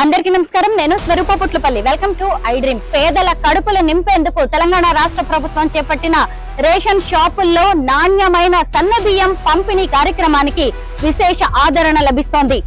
అందరికీ నమస్కారం. నేను Swaroopa Putlapalli. Welcome to I dream. పేదల కడుపులు నింపేందుకు తెలంగాణ రాష్ట్ర ప్రభుత్వం చేపట్టిన రేషన్ షాపుల్లో నాణ్యమైన సన్న బియ్యం పంపిణీ కార్యక్రమానికి విశేష ఆదరణ లభిస్తోంది.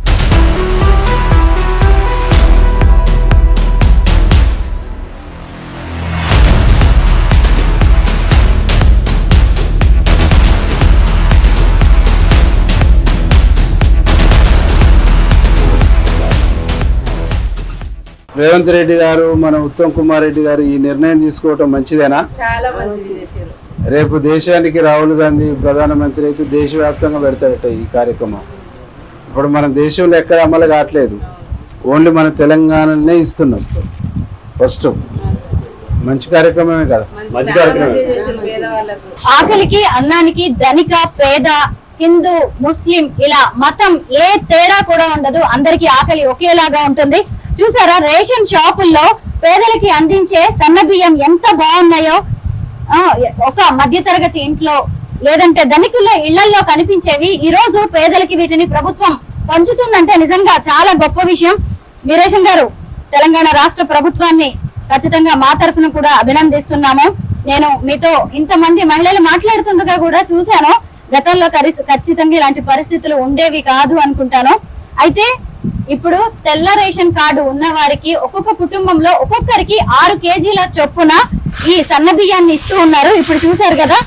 రేవంత్ రెడ్డి గారు, మన ఉత్తమ్ కుమార్ రెడ్డి గారు ఈ నిర్ణయం తీసుకోవటం మంచిదేనా? చాలా మంచిది. రేపు దేశానికి రాహుల్ గాంధీ ప్రధానమంత్రి అయితే దేశవ్యాప్తంగా పెడతాడట ఈ కార్యక్రమం. ఇప్పుడు మన దేశంలో ఎక్కడ అమలు కావట్లేదు, ఓన్లీ మన తెలంగాణనే ఇస్తున్నాం. ఫస్ట్ మంచి కార్యక్రమమే కదా, మంచి కార్యక్రమం. ఆకలికి అన్నానికి ధనిక పేద హిందూ ముస్లిం ఇలా మతం ఏ తేడా కూడా ఉండదు. అందరికీ ఆకలి ఒకేలాగా ఉంటుంది. చూసారా, రేషన్ షాపుల్లో పేదలకి అందించే సన్న బియ్యం ఎంత బాగున్నాయో. ఒక మధ్యతరగతి ఇంట్లో లేదంటే ధనికుల ఇళ్లలో కనిపించేవి ఈ రోజు పేదలకి వీటిని ప్రభుత్వం పంచుతుందంటే నిజంగా చాలా గొప్ప విషయం. వీరేశం గారు, తెలంగాణ రాష్ట్ర ప్రభుత్వాన్ని ఖచ్చితంగా మా తరఫున కూడా అభినందిస్తున్నాము. నేను మీతో ఇంతమంది మహిళలు మాట్లాడుతుండగా కూడా చూశాను. గతంలో ఖచ్చితంగా ఇలాంటి పరిస్థితులు ఉండేవి కాదు అనుకుంటాను. అయితే ఇప్పుడు తెల్ల రేషన్ కార్డు ఉన్న వారికి ఒక్కొక్క కుటుంబంలో ఒక్కొక్కరికి 6 కేజీల చొప్పున ఈ సన్న బియ్యాన్ని ఇస్తూ ఉన్నారు. ఇప్పుడు చూసారు కదా,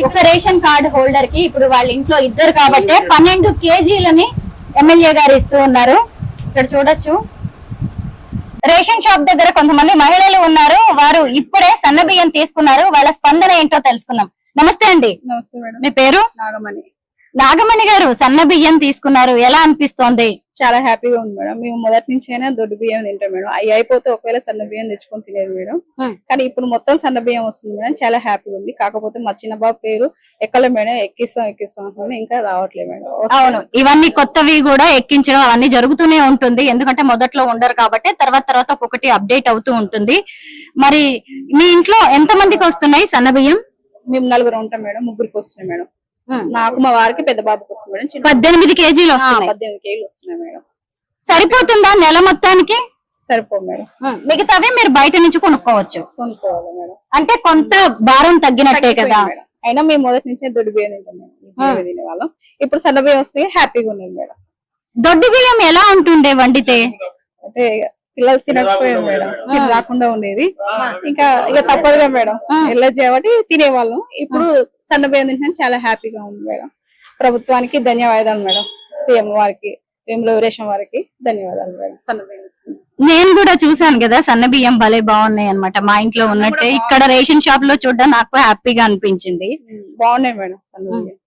ఒక రేషన్ కార్డు హోల్డర్ కి ఇప్పుడు వాళ్ళ ఇంట్లో ఇద్దరు కాబట్టి 12 కేజీలని ఎమ్మెల్యే గారు ఇస్తూ ఉన్నారు. ఇక్కడ చూడొచ్చు, రేషన్ షాప్ దగ్గర కొంతమంది మహిళలు ఉన్నారు. వారు ఇప్పుడే సన్న బియ్యం తీసుకున్నారు. వాళ్ళ స్పందన ఏంటో తెలుసుకుందాం. నమస్తే అండి. నమస్తే మేడం. మీ పేరు? నాగమణి. నాగమణి గారు, సన్న బియ్యం తీసుకున్నారు, ఎలా అనిపిస్తోంది? చాలా హ్యాపీగా ఉంది మేడం. మేము మొదటి నుంచి అయినా దొడ్డు బియ్యం తింటాం మేడం. అవి అయిపోతే ఒకవేళ సన్న బియ్యం తెచ్చుకొని తినేది మేడం. కానీ ఇప్పుడు మొత్తం సన్న బియ్యం వస్తుంది మేడం. చాలా హ్యాపీగా ఉంది. కాకపోతే మా చిన్న బాబు పేరు ఎక్కలే మేడం, ఎక్కిస్తాం అంటున్నాను, ఇంకా రావట్లేదు మేడం. అవును, ఇవన్నీ కొత్తవి కూడా ఎక్కించడం అవన్నీ జరుగుతూనే ఉంటుంది. ఎందుకంటే మొదట్లో ఉండరు కాబట్టి తర్వాత ఒక్కొక్కటి అప్డేట్ అవుతూ ఉంటుంది. మరి మీ ఇంట్లో ఎంత మందికి వస్తున్నాయి సన్న బియ్యం? మేము 4 ఉంటాం మేడం. 3కి వస్తున్నాయి మేడం. నాకు, మా వారికి, పెద్ద బాబుకి వస్తుంది మేడం. 18 కేజీలు వస్తున్నాయి. 18 కేజీలు వస్తున్నాయి మేడం. సరిపోతుందా నెల మొత్తానికి? సరిపో మేడం. మిగతావి మీరు బయట నుంచి కొనుక్కోవాలి మేడం. అంటే కొంత భారం తగ్గినట్టే కదా. అయినా మేము మొదటి నుంచే దొడ్డు బియ్యం తింటాం మేడం. తినేవాళ్ళం. ఇప్పుడు సన్న బియ్యం వస్తే హ్యాపీగా ఉన్నది మేడం. దొడ్డు బియ్యం ఎలా ఉంటుండే వండితే? అంటే పిల్లలు తినకపోయారు మేడం, ఇది రాకుండా ఉండేది. ఇంకా తప్పదుగా మేడం, వెళ్ళొచ్చు కాబట్టి తినేవాళ్ళం. ఇప్పుడు సన్న బియ్యం తింటే చాలా హ్యాపీగా ఉంది మేడం. ప్రభుత్వానికి ధన్యవాదాలు మేడం. సీఎం వారికి, వీరేశం వారికి ధన్యవాదాలు మేడం. సన్న బియ్యం నేను కూడా చూసాను కదా, సన్న బియ్యం భలే బాగున్నాయి అన్నమాట. మా ఇంట్లో ఉన్నట్టే ఇక్కడ రేషన్ షాప్ లో చూడడం నాకు హ్యాపీగా అనిపించింది. బాగున్నాయి మేడం. సన్న బియ్యం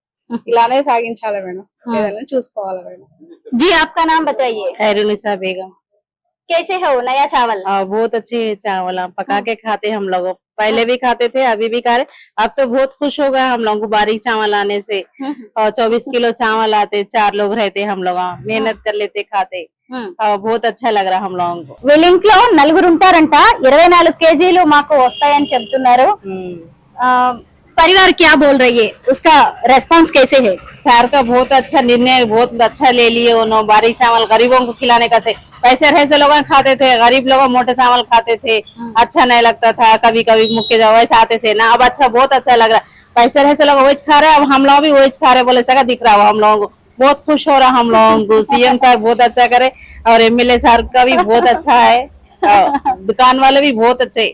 ఇలానే సాగించాలి మేడం, ఏదైనా చూసుకోవాలి మేడం. जी आपका नाम बताइए? खैरुनिसा बेगम। कैसे हो नया चावल? बहुत अच्छे चावल हम पका के खाते हम लोग। पहले भी खाते थे, अभी भी खा रहे। अब तो बहुत खुश हो गए हम लोग को बारीक चावल आने से। और 24 किलो चावल आते, 4 लोग रहते हम लोग, मेहनत कर लेते खाते। बहुत अच्छा लग रहा हम लोगों को. వీళ్ళ ఇంట్లో 4 ఉంటారంట. 24 కేజీలు మాకు వస్తాయని చెప్తున్నారు. परिवार क्या बोल रही है, उसका रेस्पॉन्स कैसे है? सर का बहुत अच्छा निर्णय, बहुत अच्छा ले लिए उन्होंने। बारीक चावल गरीबों को खिलाने का से पैसे ऐसे लोग खाते थे, गरीब लोग मोटे चावल खाते थे, अच्छा नहीं लगता था। कभी कभी मुख्य वैसे आते थे ना, अब अच्छा बहुत अच्छा लग रहा। पैसे ऐसे लोग वेज खा रहे, अब हम लोग भी वेज खा रहे, बोले सका दिख रहा हो हम लोगों को। बहुत खुश हो रहा हम लोगों को। सीएम साहब बहुत अच्छा करे और एमएलए साहब का भी बहुत अच्छा है। दुकान वाले भी बहुत अच्छे,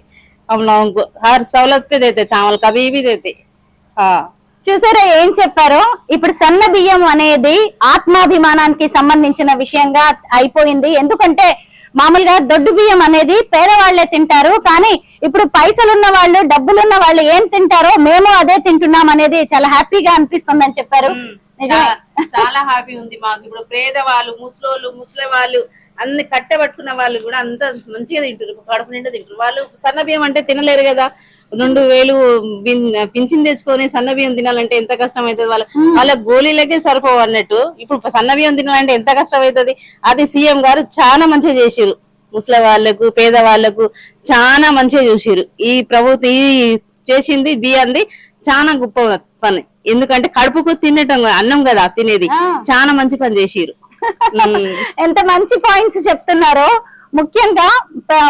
हम लोगों को हर सहूलत पे देते, चावल कभी भी देते। చూసారా ఏం చెప్పారో? ఇప్పుడు సన్న బియ్యం అనేది ఆత్మాభిమానానికి సంబంధించిన విషయంగా అయిపోయింది. ఎందుకంటే మామూలుగా దొడ్డు బియ్యం అనేది పేదవాళ్లే తింటారు, కానీ ఇప్పుడు పైసలున్న వాళ్ళు, డబ్బులున్న వాళ్ళు ఏం తింటారో మేము అదే తింటున్నాం అనేది చాలా హ్యాపీగా అనిపిస్తుంది అని చెప్పారు. చాలా హ్యాపీ ఉంది మాకు. ఇప్పుడు పేదవాళ్ళు, ముసలోళ్ళు, ముసలి వాళ్ళు, అన్ని కట్టబట్టుకున్న వాళ్ళు కూడా అంత మంచిగా తింటారు, కడుపు నిండా తింటారు. వాళ్ళు సన్న బియ్యం అంటే తినలేరు కదా. 2000 పింఛన్ తెచ్చుకొని సన్న బియ్యం తినాలంటే ఎంత కష్టం అవుతుంది. వాళ్ళ గోళీలకే సరిపోవు అన్నట్టు ఇప్పుడు సన్న బియ్యం తినాలంటే ఎంత కష్టం అవుతుంది. అది సీఎం గారు చాలా మంచిగా చేసిరు. ముసలి వాళ్ళకు, పేదవాళ్లకు చాలా మంచిగా చూసిరు. ఈ ప్రభుత్వం ఈ చేసింది బియ్యంది చాలా గొప్ప పని. ఎందుకంటే కడుపుకు తినటం అన్నం కదా తినేది, చాలా మంచి పని చేసిరు. ఎంత మంచి పాయింట్స్ చెప్తున్నారో. ముఖ్యంగా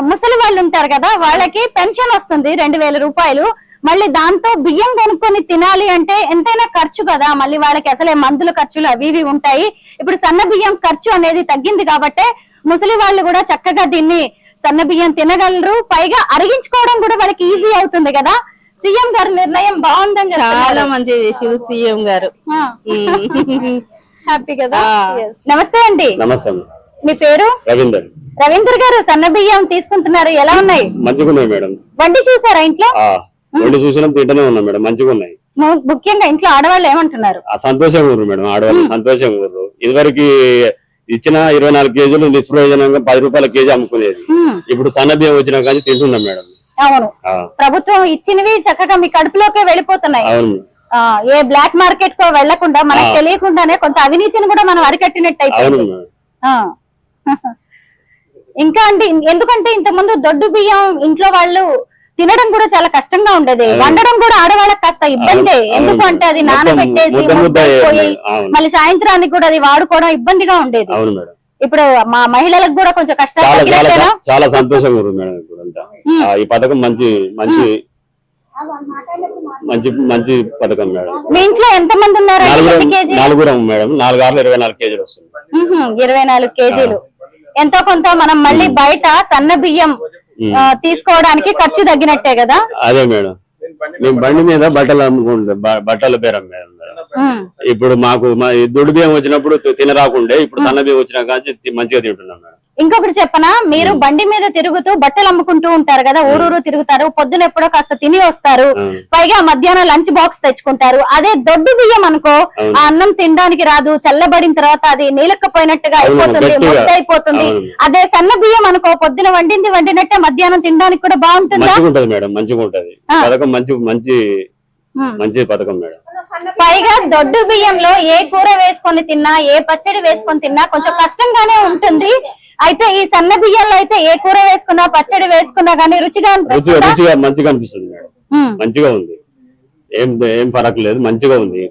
ముసలి వాళ్ళు ఉంటారు కదా, వాళ్ళకి పెన్షన్ వస్తుంది 2000 రూపాయలు. మళ్ళీ దాంతో బియ్యం కొనుక్కొని తినాలి అంటే ఎంతైనా ఖర్చు కదా, మళ్ళీ వాళ్ళకి అసలే మందుల ఖర్చులు అవి ఇవి ఉంటాయి. ఇప్పుడు సన్న బియ్యం ఖర్చు అనేది తగ్గింది కాబట్టి ముసలి వాళ్ళు కూడా చక్కగా దీన్ని సన్న బియ్యం తినగలరు. పైగా అరిగించుకోవడం కూడా వాళ్ళకి ఈజీ అవుతుంది కదా. సీఎం గారి నిర్ణయం బాగుందని చాలా మంచిగా చేసారు సీఎం గారు. హ్యాపీ కదా. Yes. నమస్తే అండి. నమస్తే. మీ పేరు? రవీందర్. రవీందర్ గారు, సన్న బియ్యం తీసుకుంటున్నారు, ఎలా ఉన్నాయి? మంచిగా ఉన్నాయి మేడం. వండి చూసారా ఇంట్లో? వండి చూసినా తింటూనే ఉన్నాం మేడం, మంచిగా ఉన్నాయి. ముఖ్యంగా ఇంట్లో ఆడవాళ్ళు ఏమంటున్నారు? సంతోషంగా ఊరు మేడం, ఆడవాళ్ళు సంతోషంగా ఊరు. ఇదివరకు ఇచ్చిన 24 కేజీలు నిష్ప్రయోజనంగా 10 రూపాయల కేజీ అమ్ముకునేది. ఇప్పుడు సన్న బియ్యం వచ్చినా కానీ తింటున్నాం మేడం. అవును, ప్రభుత్వం ఇచ్చినవి చక్కగా మీ కడుపులోకే వెళ్ళిపోతున్నాయి. అవును, ఏ బ్లాక్ మార్కెట్ కో వెళ్లకుండా మనకు తెలియకుండానే కొంత అవినీతిని కూడా మనం అరికట్టినట్టు అయిపోయింది. ఇంకా అండి, ఎందుకంటే ఇంత ముందు దొడ్డు బియ్యం ఇంట్లో వాళ్ళు తినడం కూడా చాలా కష్టంగా ఉండేది, వండడం కూడా ఆడవాళ్ళకి కాస్త ఇబ్బంది. ఎందుకు అంటే అది నానబెట్టేసి మళ్ళీ సాయంత్రానికి కూడా అది వాడుకోవడం ఇబ్బందిగా ఉండేది. ఇప్పుడు మా మహిళలకు కూడా కొంచెం కష్టాలు. చాలా సంతోషంగా ఉంది మేడం. ఈ పథకం మంచి మంచి మంచి మంచి పథకం మేడం. మీ ఇంట్లో ఎంత మంది ఉన్నారు? 4 మేడం. 4 ఆర్లు 24 కేజీలు వస్తుంది. 24 కేజీలు. ఎంతో కొంత మనం మళ్ళీ బయట సన్న బియ్యం తీసుకోవడానికి ఖర్చు తగ్గినట్టే కదా. అదే మేడం, మేము బండి మీద బట్టలు అమ్ముకుంటాం, బట్టలు బేరం మేడం. ఇప్పుడు మాకు దొడ్డు బియ్యం వచ్చినప్పుడు తినరాకుండే, ఇప్పుడు సన్న బియ్యం వచ్చినా కానీ మంచిగా తింటున్నాం మేడం. ఇంకొకటి చెప్పనా, మీరు బండి మీద తిరుగుతూ బట్టలు అమ్ముకుంటూ ఉంటారు కదా, ఊరూరు తిరుగుతారు, పొద్దున ఎప్పుడో కాస్త తిని వస్తారు, పైగా మధ్యాహ్నం లంచ్ బాక్స్ తెచ్చుకుంటారు. అదే దొడ్డు బియ్యం అనుకో, ఆ అన్నం తినడానికి రాదు, చల్లబడిన తర్వాత అది నీలకపోయినట్టుగా అయిపోతుంది, ముద్ద అయిపోతుంది. అదే సన్న బియ్యం అనుకో, పొద్దున వండినట్టే మధ్యాహ్నం తినడానికి కూడా బాగుంటుంది. మంచిగా ఉంటది మేడం, మంచిగా ఉంటది పథకం, మంచి మంచి మంచి పథకం మేడం. పైగా దొడ్డు బియ్యంలో ఏ కూర వేసుకొని తిన్నా, ఏ పచ్చడి వేసుకొని తిన్నా కొంచెం కష్టంగానే ఉంటుంది. అయితే ఈ సన్న బియ్యంలో అయితే ఏ కూర వేసుకున్నా, పచ్చడి వేసుకున్నా గానీ రుచిగా మంచిగా అనిపిస్తుంది మేడం. మంచిగా ఉంది, ఏం ఫరక్ లేదు, మంచిగా ఉంది.